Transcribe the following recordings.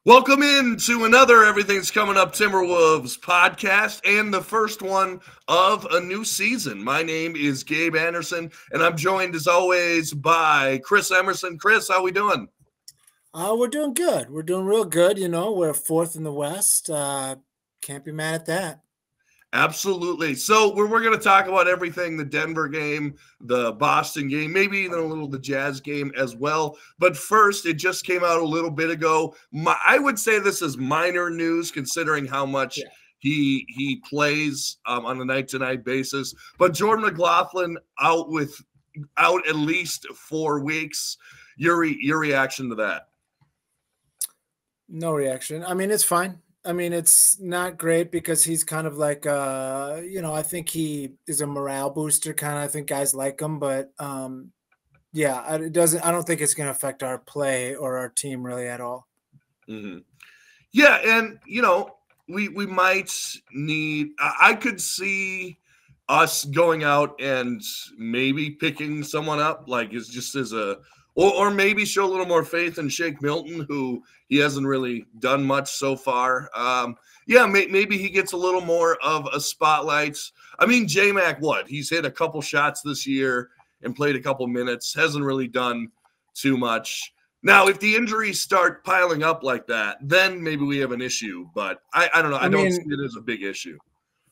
Welcome in to another Everything's Coming Up Timberwolves podcast and the first one of a new season. My name is Gabe Anderson, and I'm joined as always by Chris Emerson. Chris, how we doing? We're doing good. We're doing real good. You know, we're fourth in the West. Can't be mad at that. Absolutely. So we're going to talk about everything, the Denver game, the Boston game, maybe even a little the Jazz game as well. But first, it just came out a little bit ago. I would say this is minor news considering how much he plays on a night-to-night basis. But Jordan McLaughlin out at least 4 weeks. Your reaction to that? No reaction. I mean, it's fine. I mean, it's not great because he's kind of like, I think he is a morale booster kind of. I think guys like him, but yeah, it doesn't. I don't think it's going to affect our play or our team really at all. Mm-hmm. Yeah, and we might need. I could see us going out and maybe picking someone up, like it's just as a. Or maybe show a little more faith in Shake Milton, who he hasn't really done much so far. Maybe he gets a little more of a spotlight. I mean, J-Mac, he's hit a couple shots this year and played a couple minutes, hasn't really done too much. Now, if the injuries start piling up like that, then maybe we have an issue. But I don't know. I don't see it as a big issue.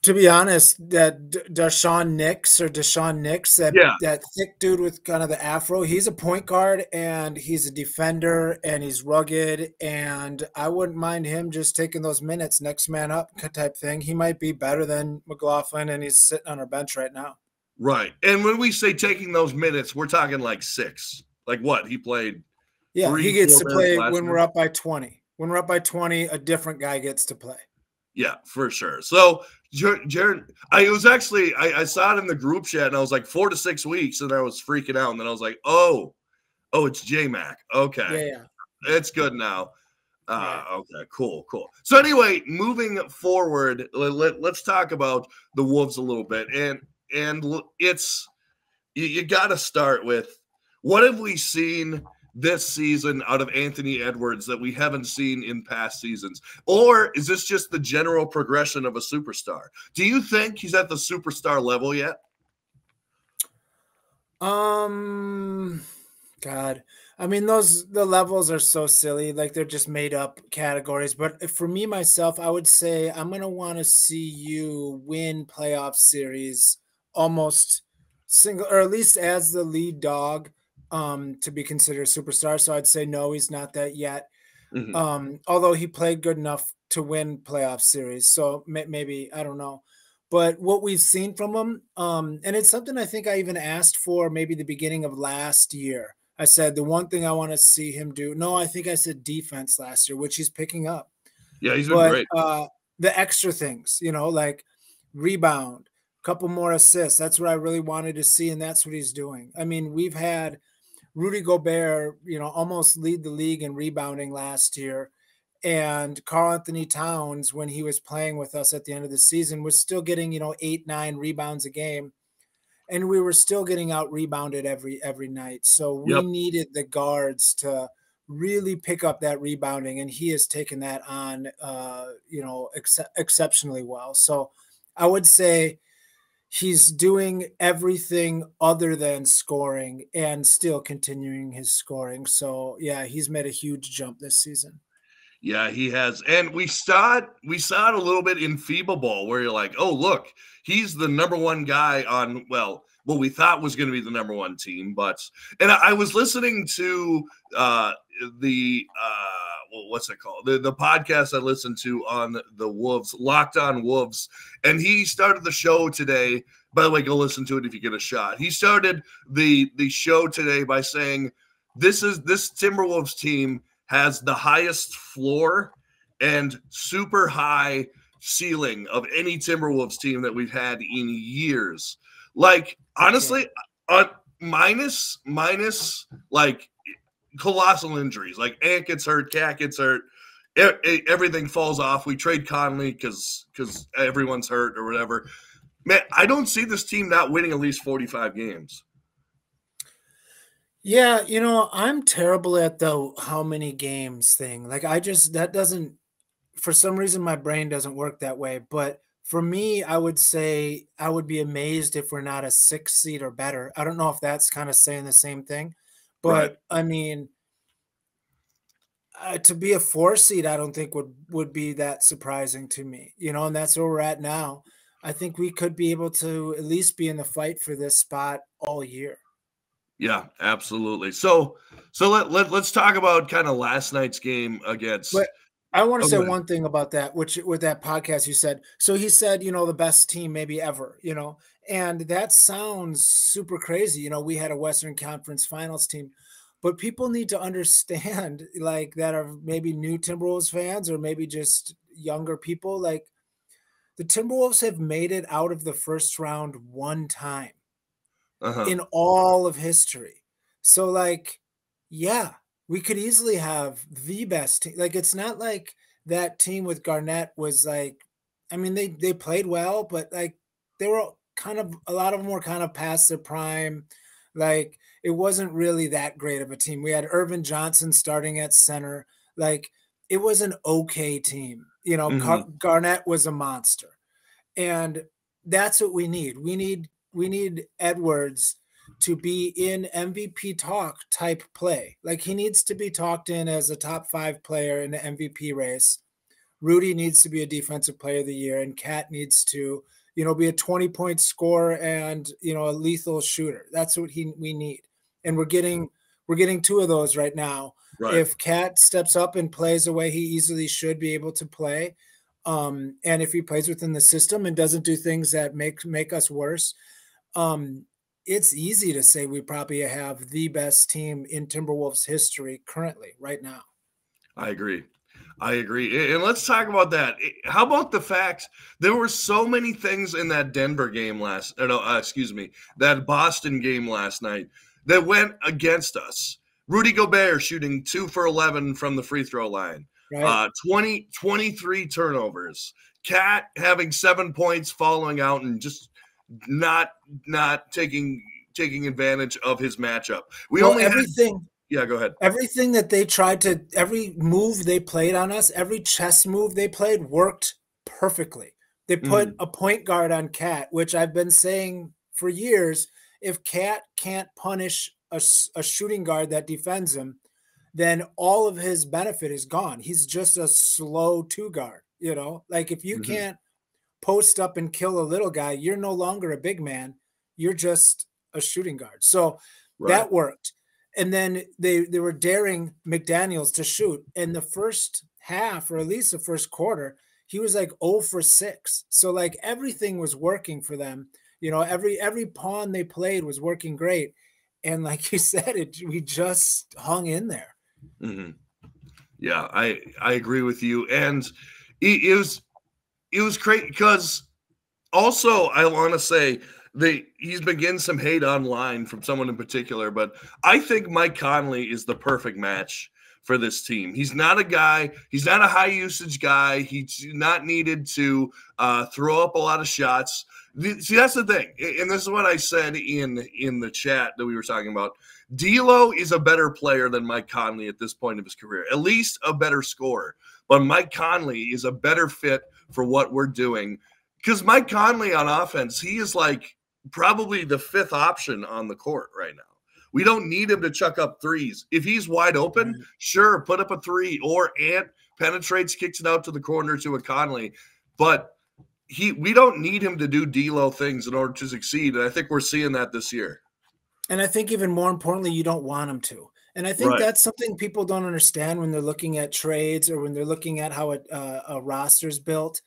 To be honest, that Deshaun Nix, that thick dude with kind of the afro, he's a point guard and he's a defender and he's rugged. And I wouldn't mind him just taking those minutes, next man up type thing. He might be better than McLaughlin, and he's sitting on our bench right now. Right. And when we say taking those minutes, we're talking like 6. Like what? He played. Yeah, he gets to play when we're up by 20. When we're up by 20, a different guy gets to play. Yeah, for sure. So, Jared, I saw it in the group chat, and I was like 4 to 6 weeks, and I was freaking out. And then I was like, oh, it's J-Mac. Okay. Yeah. It's good now. Okay, cool. So anyway, moving forward, let's talk about the Wolves a little bit. And it's you got to start with, what have we seen this season out of Anthony Edwards that we haven't seen in past seasons? Or is this just the general progression of a superstar? Do you think he's at the superstar level yet? God, I mean, the levels are so silly. Like, they're just made up categories. But for me, myself, I would say I'm going to want to see you win playoff series almost single, or at least as the lead dog, to be considered a superstar. So I'd say no, he's not that yet. Mm-hmm. Although he played good enough to win playoff series. So maybe, I don't know. But what we've seen from him, and it's something I think I even asked for maybe the beginning of last year. I said the one thing I want to see him do. No, I think I said defense last year, which he's picking up. Yeah, he's been great. The extra things, like rebound, a couple more assists. That's what I really wanted to see, and that's what he's doing. I mean, we've had Rudy Gobert, almost lead the league in rebounding last year. And Karl-Anthony Towns, when he was playing with us at the end of the season, was still getting, 8-9 rebounds a game. And we were still getting out rebounded every night. So we needed the guards to really pick up that rebounding. And he has taken that on, exceptionally well. So I would say he's doing everything other than scoring and still continuing his scoring. So yeah, he's made a huge jump this season. Yeah, he has. And we saw it a little bit in FIBA ball, where you're like, oh, look, he's the number one guy on, what we thought was going to be the number one team. And I was listening to what's it called? The podcast I listened to on the Wolves, Locked On Wolves. And he started the show today. By the way, go listen to it if you get a shot. He started the show today by saying, this Timberwolves team has the highest floor and super high ceiling of any Timberwolves team that we've had in years. Like, honestly, minus like colossal injuries. Like, Ant gets hurt, Cat gets hurt, everything falls off. We trade Conley because everyone's hurt or whatever. Man, I don't see this team not winning at least 45 games. Yeah, I'm terrible at the how many games thing. Like that doesn't, for some reason my brain doesn't work that way. But for me, I would say I would be amazed if we're not a 6 seed or better. I don't know if that's kind of saying the same thing, Right. but I mean, to be a 4 seed, I don't think would be that surprising to me, and that's where we're at now. I think we could be able to at least be in the fight for this spot all year. Yeah, absolutely. So let's talk about kind of last night's game But against. I want to Oh, say go ahead. one thing about that, which with that podcast you said. So he said, the best team maybe ever, and that sounds super crazy. We had a Western Conference Finals team, but people need to understand, like, that are maybe new Timberwolves fans or maybe just younger people. Like, the Timberwolves have made it out of the first round one time Uh-huh. in all of history. So, like, yeah, we could easily have the best team. Like, it's not like that team with Garnett was like, I mean, they played well, but like they were kind of, a lot of them were kind of past their prime. Like, it wasn't really that great of a team. We had Irvin Johnson starting at center. Like, it was an okay team. Mhm. Garnett was a monster. And that's what we need. We need Edwards to be in MVP talk type play. Like, he needs to be talked in as a top 5 player in the MVP race. Rudy needs to be a defensive player of the year, and Cat needs to, be a 20-point scorer and, a lethal shooter. That's what we need. And we're getting 2 of those right now. Right. If Cat steps up and plays the way he easily should be able to play, and if he plays within the system and doesn't do things that make us worse, um, it's easy to say we probably have the best team in Timberwolves history currently right now. I agree. I agree. And let's talk about that. How about the fact there were so many things in that Denver game that Boston game last night that went against us. Rudy Gobert shooting 2 for 11 from the free throw line, Right. 23 turnovers, Cat having 7 points, following out and just not taking advantage of his matchup. We Well, only had. Yeah, go ahead. everything that they tried to, every move they played on us, every chess move they played worked perfectly. They put Mhm. a point guard on Cat, which I've been saying for years. If Cat can't punish a shooting guard that defends him, then all of his benefit is gone. He's just a slow 2 guard, Like, if you Mhm. can't post up and kill a little guy, you're no longer a big man. You're just a shooting guard. So Right. that worked. And then they were daring McDaniels to shoot. In the first half, or at least the first quarter, he was like 0 for 6. So, like, everything was working for them. Every pawn they played was working great. And like you said, we just hung in there. Mhm. Yeah, I agree with you, and it was great because also I want to say he's been getting some hate online from someone in particular, but I think Mike Conley is the perfect match for this team. He's not a guy. He's not a high usage guy. He's not needed to throw up a lot of shots. See, that's the thing, and this is what I said in the chat that we were talking about. D'Lo is a better player than Mike Conley at this point of his career, at least a better scorer. But Mike Conley is a better fit for what we're doing because Mike Conley on offense, he is like probably the 5th option on the court right now. We don't need him to chuck up threes. If he's wide open, Right. sure, put up a 3, or Ant penetrates, kicks it out to the corner to a Conley. But we don't need him to do D'Lo things in order to succeed. And I think we're seeing that this year. And I think even more importantly, you don't want them to. And I think Right. that's something people don't understand when they're looking at trades or when they're looking at how a roster's built.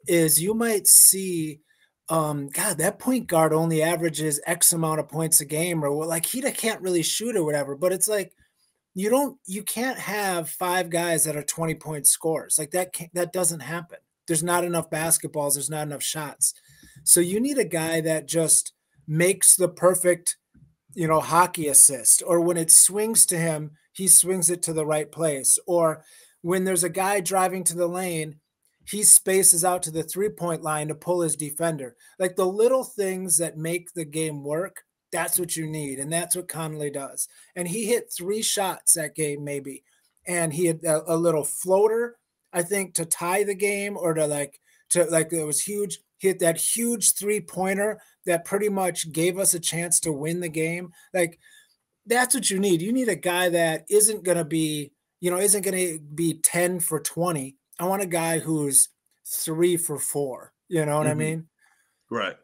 Is you might see, God, that point guard only averages X amount of points a game, or, well, like, he can't really shoot or whatever. But it's like, you can't have 5 guys that are 20-point scorers. Like, that doesn't happen. There's not enough basketballs. There's not enough shots. So you need a guy that just makes the perfect, hockey assist, or when it swings to him, he swings it to the right place. Or when there's a guy driving to the lane, he spaces out to the 3-point line to pull his defender. Like, the little things that make the game work. That's what you need. And that's what Conley does. And he hit 3 shots that game, maybe. And he had a little floater, I think, to tie the game, or to it was huge. He hit that huge 3-pointer that pretty much gave us a chance to win the game. Like, that's what you need. You need a guy that isn't going to be 10 for 20. I want a guy who's 3 for 4. You know what I mean? Right.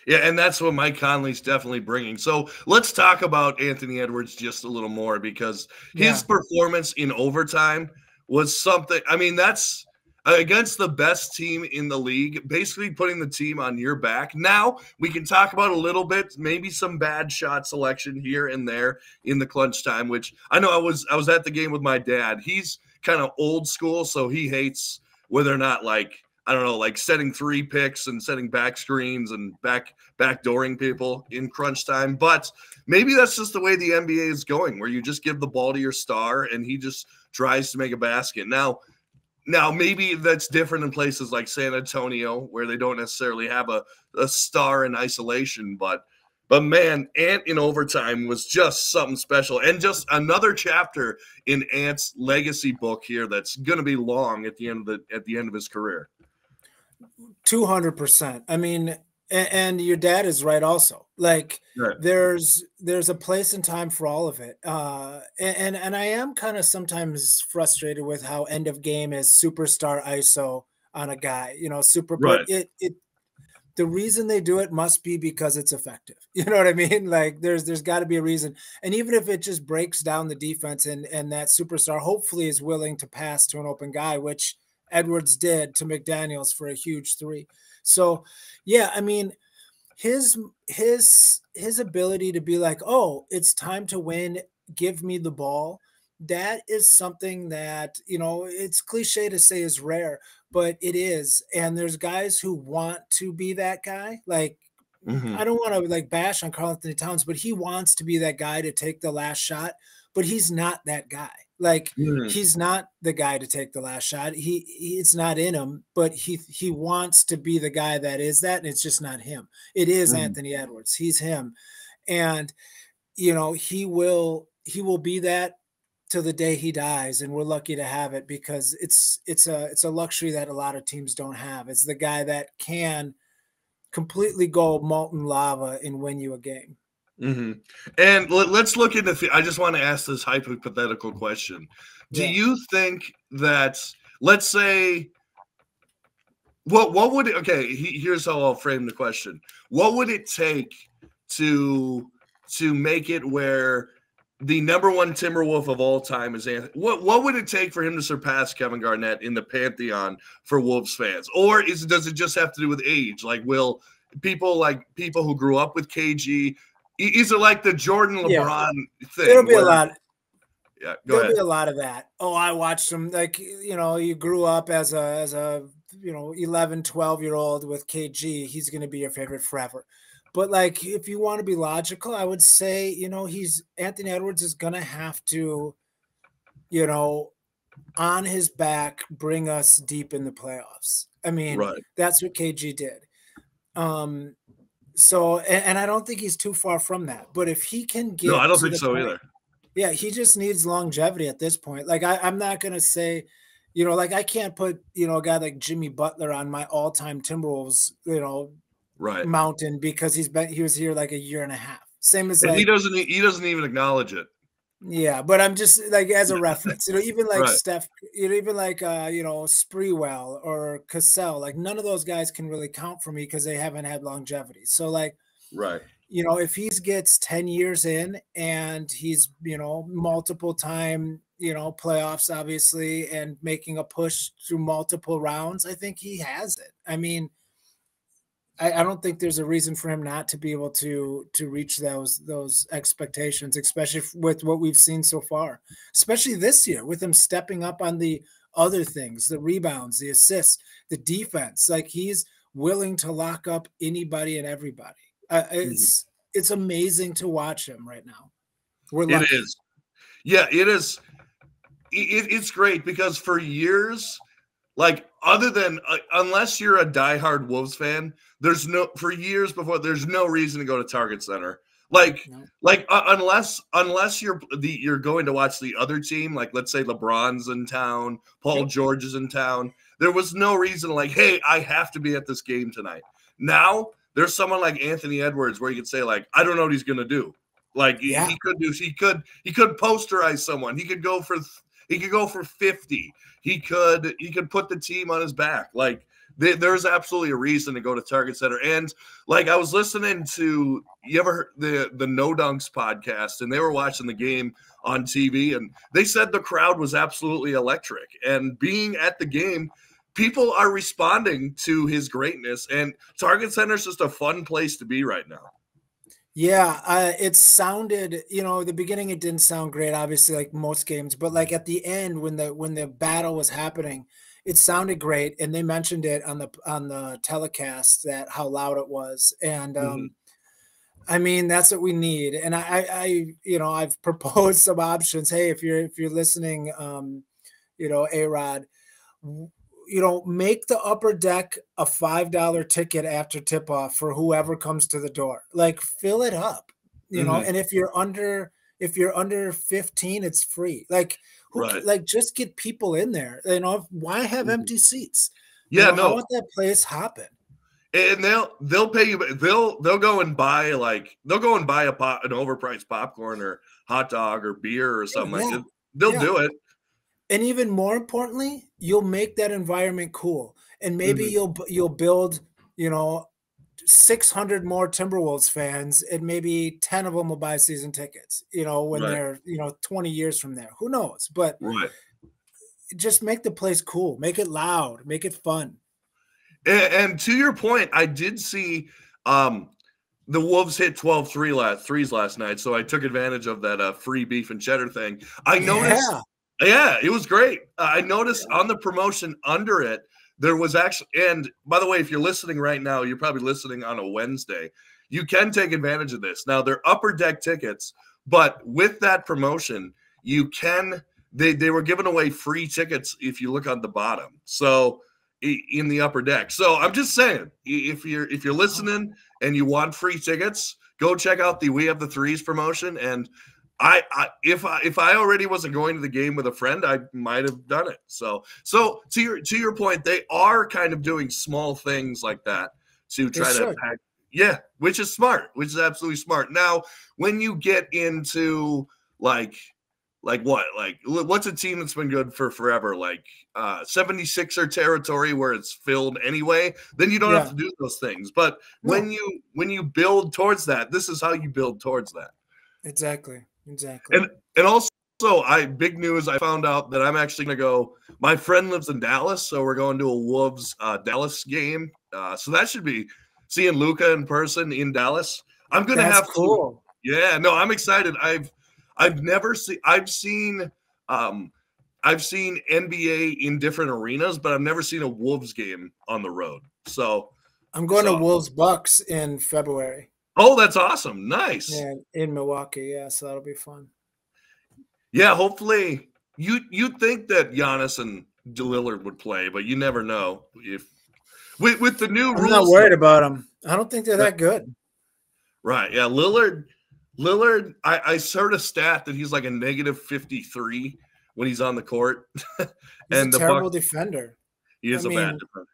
Yeah, and that's what Mike Conley's definitely bringing. So let's talk about Anthony Edwards just a little more, because his performance in overtime was something. I mean, that's against the best team in the league, basically putting the team on your back. Now we can talk about a little bit, maybe some bad shot selection here and there in the clutch time, which I know I was at the game with my dad. He's kind of old school, so he hates whether or not, like, I don't know, like setting 3 picks and setting back screens and backdooring people in crunch time. But maybe that's just the way the NBA is going, where you just give the ball to your star and he just tries to make a basket. Now maybe that's different in places like San Antonio, where they don't necessarily have a star in isolation. But man, Ant in overtime was just something special, and just another chapter in Ant's legacy book here that's going to be long at the end of his career. 200%. I mean, and your dad is right also. Like, right. there's a place and time for all of it. And I am kind of sometimes frustrated with how end of game is superstar ISO on a guy, right. But the reason they do it must be because it's effective. You know what I mean? Like, there's got to be a reason. And even if it just breaks down the defense, and that superstar hopefully is willing to pass to an open guy, which Edwards did to McDaniels for a huge 3. So, yeah, I mean, his ability to be like, oh, it's time to win, give me the ball. That is something that, it's cliche to say is rare, but it is. And there's guys who want to be that guy. Like, I don't want to bash on Karl-Anthony Towns, but he wants to be that guy to take the last shot, but he's not that guy. Like, he's not the guy to take the last shot. It's not in him, but he wants to be the guy that is that, and it's just not him. It is Anthony Edwards. He's him. And, he will be that till the day he dies, and we're lucky to have it, because it's a luxury that a lot of teams don't have. It's the guy that can completely go molten lava and win you a game. And let's look into. I just want to ask this hypothetical question: do you think that, let's say, what would it? Okay, here's how I'll frame the question: what would it take to make it where the number 1 Timberwolf of all time is Anthony? What would it take for him to surpass Kevin Garnett in the pantheon for Wolves fans? Or does it just have to do with age? Like, will people who grew up with KG? Is it like the Jordan LeBron thing? There'll be a lot. Yeah, there'll be a lot of that. Oh, I watched him. Like, you grew up as a 11, 12-year-old with KG. He's going to be your favorite forever. But, like, if you want to be logical, I would say, Anthony Edwards is going to have to, on his back, bring us deep in the playoffs. I mean, That's what KG did. So, and I don't think he's too far from that. But if he can get, no, I don't think so either. Yeah, he just needs longevity at this point. Like, I'm not gonna say, I can't put a guy like Jimmy Butler on my all-time Timberwolves, mountain, because he was here like a year and a half. Same as, like, he doesn't even acknowledge it. Yeah, but I'm just, like, as a reference, even like Steph, even like Sprewell or Cassell, like, none of those guys can really count for me because they haven't had longevity. So, like, if he gets 10 years in and he's, multiple time, playoffs, obviously, and making a push through multiple rounds, I think he has it. I mean, I don't think there's a reason for him not to be able to reach those expectations, especially with what we've seen so far, especially this year, with him stepping up on the other things, the rebounds, the assists, the defense. Like, he's willing to lock up anybody and everybody. It's amazing to watch him right now. It is. Yeah, it is. It's great, because for years, like, other than unless you're a diehard Wolves fan, there's no reason to go to Target Center. Like, No. unless you're going to watch the other team, like let's say LeBron's in town, Paul George is in town. There was no reason like, hey, I have to be at this game tonight. Now there's someone like Anthony Edwards where you could say like, I don't know what he's gonna do. Like he could posterize someone. He could go for 50. He could put the team on his back. Like there's absolutely a reason to go to Target Center. And like I was listening to, you ever heard the No Dunks podcast, and they were watching the game on TV, and they said the crowd was absolutely electric. And being at the game, people are responding to his greatness, and Target Center is just a fun place to be right now. Yeah, it sounded, at the beginning it didn't sound great, obviously, like most games, but like at the end when the battle was happening, it sounded great, and they mentioned it on the telecast that how loud it was, and I mean that's what we need. And I've proposed some options. Hey, if you're listening, A-Rod, make the upper deck a $5 ticket after tip off for whoever comes to the door. Like fill it up, and if you're under 15, it's free. Like like just get people in there. Why have empty seats? Yeah, I want that place hopping. And they'll pay you. They'll go and buy an overpriced popcorn or hot dog or beer or something like that. They'll do it. And even more importantly, you'll make that environment cool. And maybe you'll build, 600 more Timberwolves fans, and maybe 10 of them will buy season tickets, when they're, 20 years from there. Who knows? But just make the place cool. Make it loud. Make it fun. And to your point, I did see the Wolves hit 12 threes last night, so I took advantage of that free beef and cheddar thing. I noticed – yeah, it was great. I noticed on the promotion under it, there was actually, and by the way, if you're listening right now, you're probably listening on a Wednesday. You can take advantage of this. Now, they're upper deck tickets, but with that promotion, you can, they were giving away free tickets if you look on the bottom. So in the upper deck. So I'm just saying, if you're listening and you want free tickets, go check out the We Have the Threes promotion. And if I already wasn't going to the game with a friend, I might have done it. So to your point, they are kind of doing small things like that to try to pack. Yeah, which is smart, which is absolutely smart. Now, when you get into like what's a team that's been good for forever, like 76er territory where it's filled anyway, then you don't have to do those things. But when you build towards that, this is how you build towards that. Exactly. And also, big news, I found out that I'm actually going to go. My friend lives in Dallas, so we're going to a Wolves Dallas game. So that should be seeing Luka in person in Dallas. I'm going to have cool. Yeah, no, I'm excited. I've seen NBA in different arenas, but I've never seen a Wolves game on the road. So I'm going to Wolves Bucks in February. Oh, that's awesome. Nice. Yeah, in Milwaukee. Yeah, so that'll be fun. Yeah, hopefully you'd think that Giannis and Lillard would play, but you never know. If with the new rules. I'm not worried about them. I don't think they're that good. Right. Yeah, Lillard, I heard a stat that he's like a negative 53 when he's on the court. And he's a terrible defender. He is a bad defender.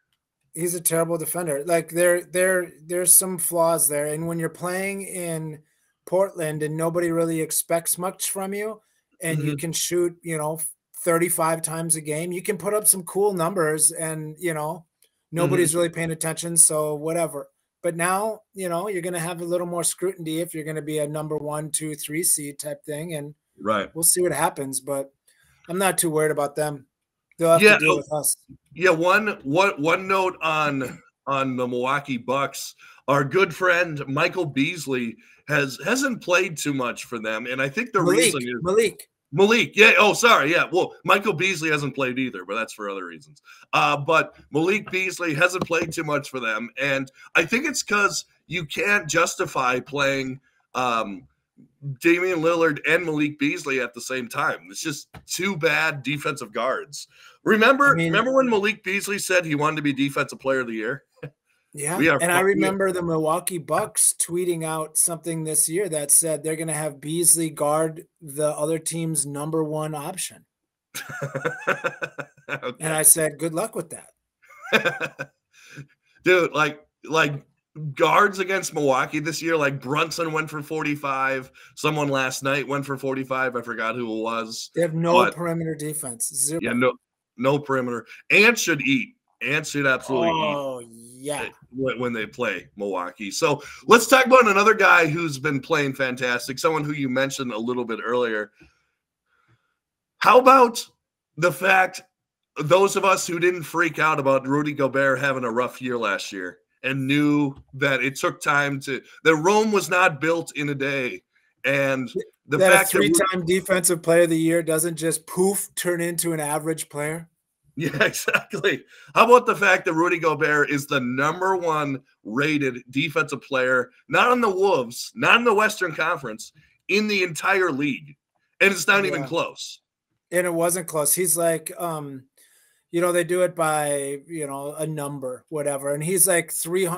He's a terrible defender. Like there's some flaws there. And when you're playing in Portland and nobody really expects much from you, and you can shoot, 35 times a game, you can put up some cool numbers, and nobody's really paying attention. So whatever. But now, you're going to have a little more scrutiny if you're going to be a number 1, 2, 3 seed type thing. And we'll see what happens. But I'm not too worried about them. They'll have to deal with us. Yeah, one note on the Milwaukee Bucks. Our good friend Michael Beasley hasn't played too much for them, and I think the reason is Malik. Yeah. Oh, sorry. Yeah. Well, Michael Beasley hasn't played either, but that's for other reasons. But Malik Beasley hasn't played too much for them, and I think it's because you can't justify playing Damian Lillard and Malik Beasley at the same time. It's just two bad defensive guards. Remember when Malik Beasley said he wanted to be Defensive Player of the Year? Yeah, We are. and I remember the Milwaukee Bucks tweeting out something this year that said they're going to have Beasley guard the other team's number one option. And I said, good luck with that. Dude, like guards against Milwaukee this year, like Brunson went for 45. Someone last night went for 45. I forgot who it was. They have no perimeter defense. Zero. Yeah, no perimeter. Ants should eat. Ants should absolutely eat. Oh, yeah. When they play Milwaukee. So let's talk about another guy who's been playing fantastic, someone who you mentioned a little bit earlier. How about the fact, those of us who didn't freak out about Rudy Gobert having a rough year last year and knew that it took time that Rome was not built in a day. And the fact that a three-time defensive player of the year doesn't just poof turn into an average player. Yeah, exactly. How about the fact that Rudy Gobert is the number one rated defensive player, not on the Wolves, not in the Western Conference, in the entire league. And it's not even close. And it wasn't close. He's like, they do it by, a number, whatever. And he's like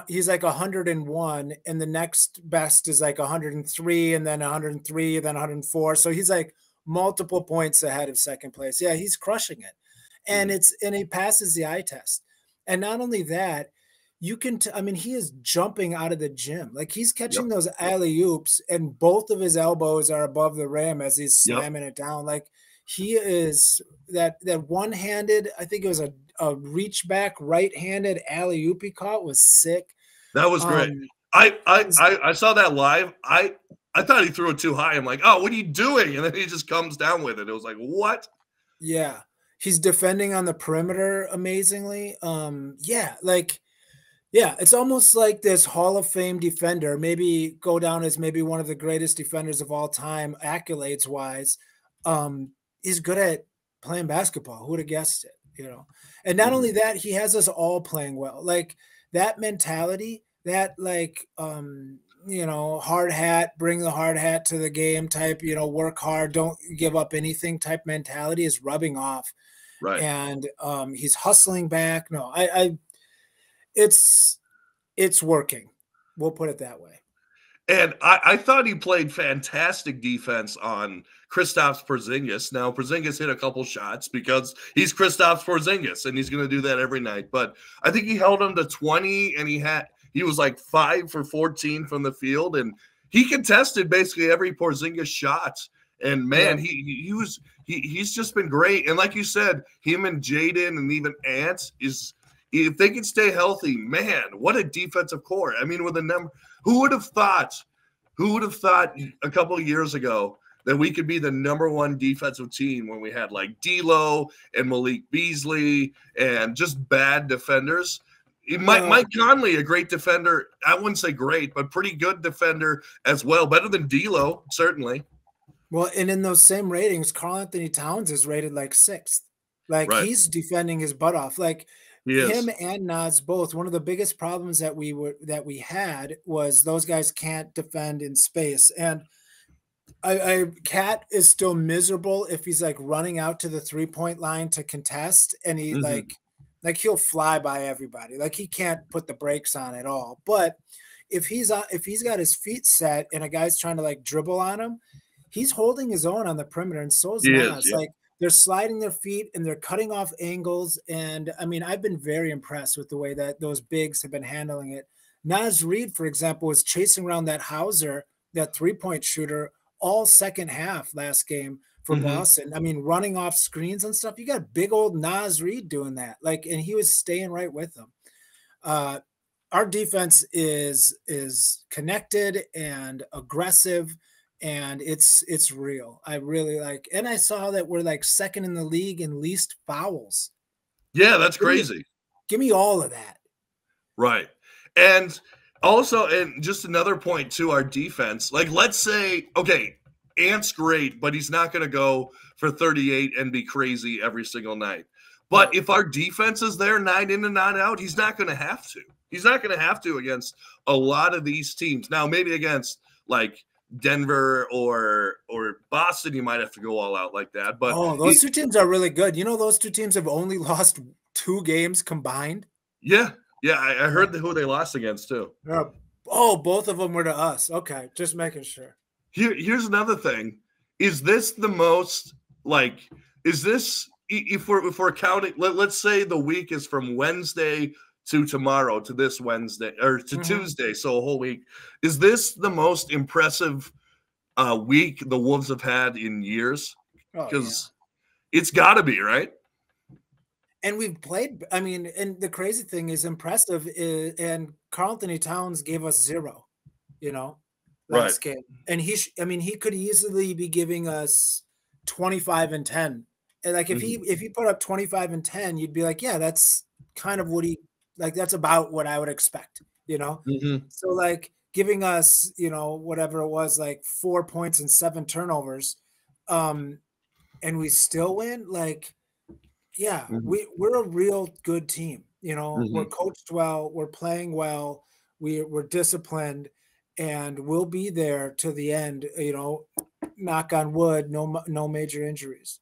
he's like 101, and the next best is like 103, and then 103, and then 104. So he's like multiple points ahead of second place. Yeah, he's crushing it. And he passes the eye test. And not only that, he is jumping out of the gym. Like he's catching those alley-oops, and both of his elbows are above the rim as he's slamming it down. Like he is that one-handed, I think it was a reach back right-handed alley-oop he caught was sick. That was great. I saw that live. I thought he threw it too high. I'm like, oh, what are you doing? And then he just comes down with it. It was like, what? Yeah. He's defending on the perimeter amazingly. It's almost like this Hall of Fame defender, maybe go down as maybe one of the greatest defenders of all time, accolades wise. Is good at playing basketball. Who would have guessed it? And not only that, he has us all playing well. Like that mentality, that hard hat, bring the hard hat to the game type, work hard, don't give up anything type mentality is rubbing off. Right. And he's hustling back. No, it's working. We'll put it that way. And I thought he played fantastic defense on Kristaps Porzingis. Now, Porzingis hit a couple shots because he's Kristaps Porzingis, and he's going to do that every night. But I think he held him to 20, and he was like 5 for 14 from the field, and he contested basically every Porzingis shot. And man, he's just been great. And like you said, him and Jaden and even Ant if they can stay healthy, man, what a defensive core. I mean, with a number, who would have thought a couple of years ago that we could be the number one defensive team when we had like D'Lo and Malik Beasley and just bad defenders? Mike Conley, a great defender. I wouldn't say great, but pretty good defender as well. Better than D'Lo, certainly. Well, and in those same ratings, Karl-Anthony Towns is rated like 6th. Like he's defending his butt off. Like him and Nas both. One of the biggest problems that we had was those guys can't defend in space. And Cat is still miserable if he's like running out to the 3-point line to contest, and he like he'll fly by everybody. Like he can't put the brakes on at all. But if he's got his feet set and a guy's trying to like dribble on him, he's holding his own on the perimeter, and so is Nas. Like they're sliding their feet and they're cutting off angles. And I mean, I've been very impressed with the way that those bigs have been handling it. Naz Reid, for example, was chasing around that Hauser, that 3-point shooter, all second half last game for Boston. I mean, running off screens and stuff. You got big old Naz Reid doing that. Like, and he was staying right with them. Our defense is connected and aggressive, and it's real. I really like, and I saw that we're like second in the league in least fouls. Yeah, that's crazy. Give me all of that. Right. And also, and just another point to our defense, like let's say, okay, Ant's great, but he's not going to go for 38 and be crazy every single night. But if our defense is there night in and night out, he's not going to have to. He's not going to have to against a lot of these teams. Now, maybe against like Denver or Boston, you might have to go all out like that. But those two teams are really good. You know, those two teams have only lost 2 games combined. Yeah. Yeah, I heard who they lost against too. Yeah. Oh, both of them were to us. Okay, just making sure. Here's another thing. Is this the most like? Is this if we're counting? Let's say the week is from Wednesday to tomorrow to this Wednesday or to Tuesday, so a whole week. Is this the most impressive week the Wolves have had in years? Because it's got to be, right? And we've played. I mean, and the crazy thing is impressive. And Karl-Anthony Towns gave us 0. Last game, and I mean, he could easily be giving us 25 and 10. And like if he put up 25 and 10, you'd be like, yeah, that's kind of what that's about what I would expect. So like giving us, whatever it was, like 4 points and 7 turnovers, and we still win. Like, yeah, we're a real good team. We're coached well, we're playing well, we're disciplined, and we'll be there to the end. Knock on wood, no major injuries.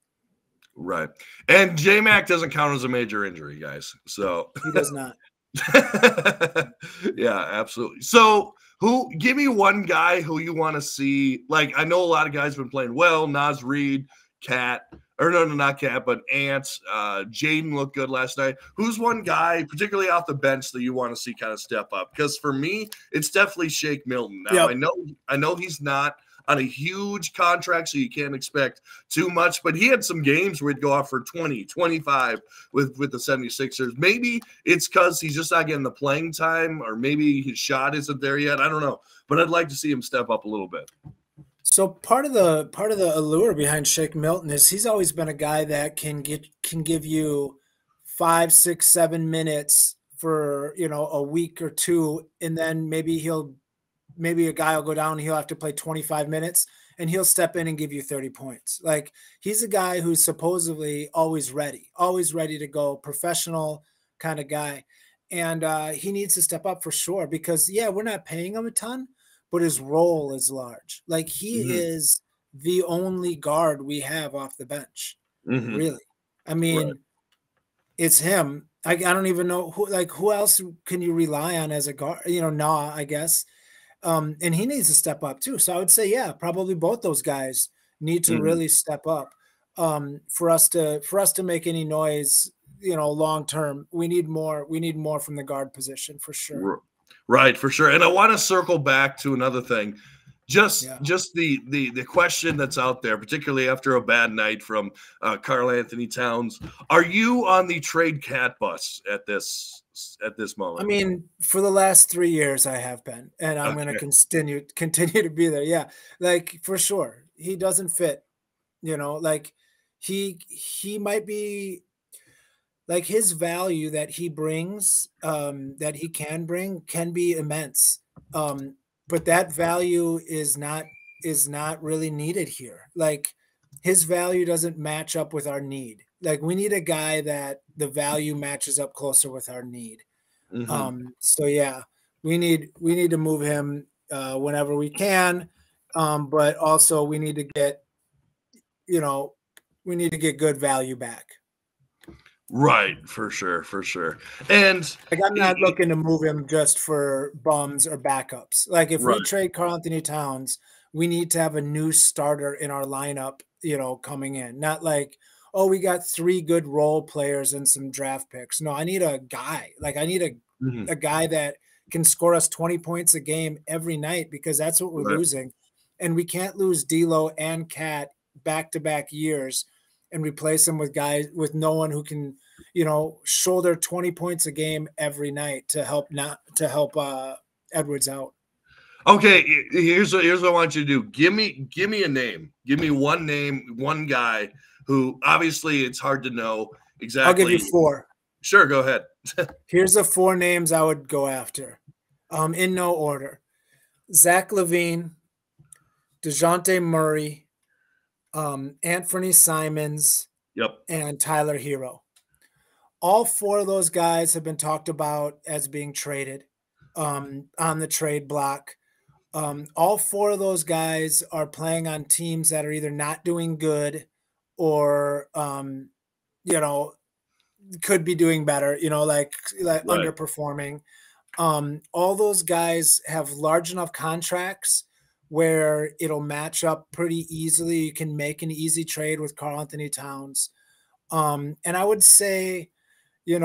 Right, and J-Mac doesn't count as a major injury, guys. So he does not. Yeah, absolutely. So give me one guy who you want to see. Like, I know a lot of guys have been playing well. Naz Reid, Cat, or no, not Cat, but Ants. Jaden looked good last night. Who's one guy, particularly off the bench, that you want to see kind of step up? Because for me, it's definitely Shake Milton. Now, I know he's not on a huge contract, so you can't expect too much, but he had some games where he'd go off for 20, 25 with the 76ers. Maybe it's because he's just not getting the playing time, or maybe his shot isn't there yet. I don't know, but I'd like to see him step up a little bit. So part of the allure behind Shake Milton is he's always been a guy that can give you 5, 6, 7 minutes for a week or two, and then maybe a guy will go down and he'll have to play 25 minutes and he'll step in and give you 30 points. Like, he's a guy who's supposedly always ready to go, professional kind of guy. And he needs to step up for sure, because we're not paying him a ton, but his role is large. Like, he is the only guard we have off the bench. Really. I mean, it's him. I don't even know who else can you rely on as a guard? I guess. And he needs to step up too. So I would say, probably both those guys need to really step up for us to make any noise, long term. We need more from the guard position for sure. Right, for sure. And I want to circle back to another thing. Just the question that's out there, particularly after a bad night from Karl-Anthony Towns. Are you on the trade Cat bus at this moment? I mean, for the last 3 years I have been, and I'm going to continue to be there. Yeah, like, for sure. He doesn't fit, like he might be, like, his value that he brings, that he can be immense. But that value is not really needed here. Like, his value doesn't match up with our need. Like, we need a guy that the value matches up closer with our need. So we need to move him whenever we can. But also we need to get good value back. Right, for sure. And like, I'm not looking to move him just for bums or backups. Like, if we trade Karl-Anthony Towns, we need to have a new starter in our lineup, coming in. Not like, oh, we got 3 good role players and some draft picks. No, I need a guy. Like, I need a guy that can score us 20 points a game every night, because that's what we're losing. And we can't lose D'Lo and Cat back-to-back years and replace them with guys with no one who can, shoulder 20 points a game every night to help Edwards out. Okay, here's what I want you to do. Give me a name. Give me one name, one guy who, obviously it's hard to know exactly. I'll give you 4. Sure, go ahead. Here's the 4 names I would go after, in no order: Zach LaVine, DeJounte Murray, Anthony Simons, and Tyler Hero. All 4 of those guys have been talked about as being traded on the trade block. All 4 of those guys are playing on teams that are either not doing good or, could be doing better, like Right. underperforming. All those guys have large enough contracts where it'll match up pretty easily. You can make an easy trade with Karl-Anthony Towns. And I would say, I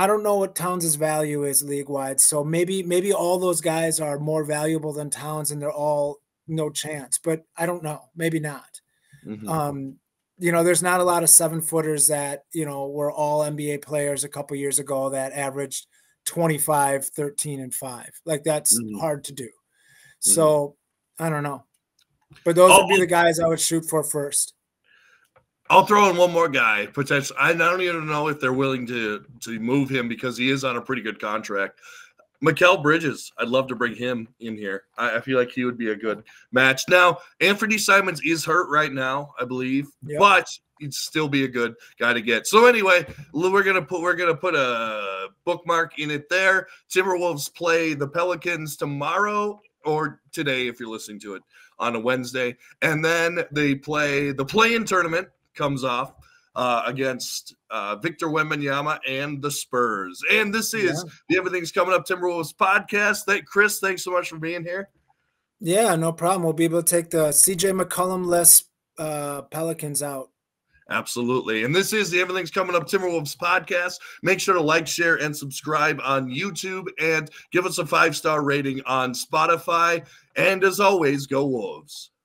don't know what Towns' value is league wide. So maybe all those guys are more valuable than Towns and they're all no chance, but I don't know. Maybe not. There's not a lot of 7-footers that, were all NBA players a couple years ago that averaged 25, 13, and 5. Like that's hard to do. So I don't know. But those would be the guys I would shoot for first. I'll throw in one more guy, potentially. I don't even know if they're willing to move him because he is on a pretty good contract. Mikal Bridges, I'd love to bring him in here. I feel like he would be a good match. Now, Anthony Simons is hurt right now, I believe, but he'd still be a good guy to get. So anyway, we're gonna put a bookmark in it there. Timberwolves play the Pelicans tomorrow or today if you're listening to it on a Wednesday, and then they play the play-in tournament comes off against Victor Wembanyama and the Spurs. And this is the Everything's Coming Up Timberwolves podcast. Chris, thanks so much for being here. Yeah, no problem. We'll be able to take the CJ McCollum-less Pelicans out. Absolutely. And this is the Everything's Coming Up Timberwolves podcast. Make sure to like, share, and subscribe on YouTube and give us a 5-star rating on Spotify. And as always, go Wolves.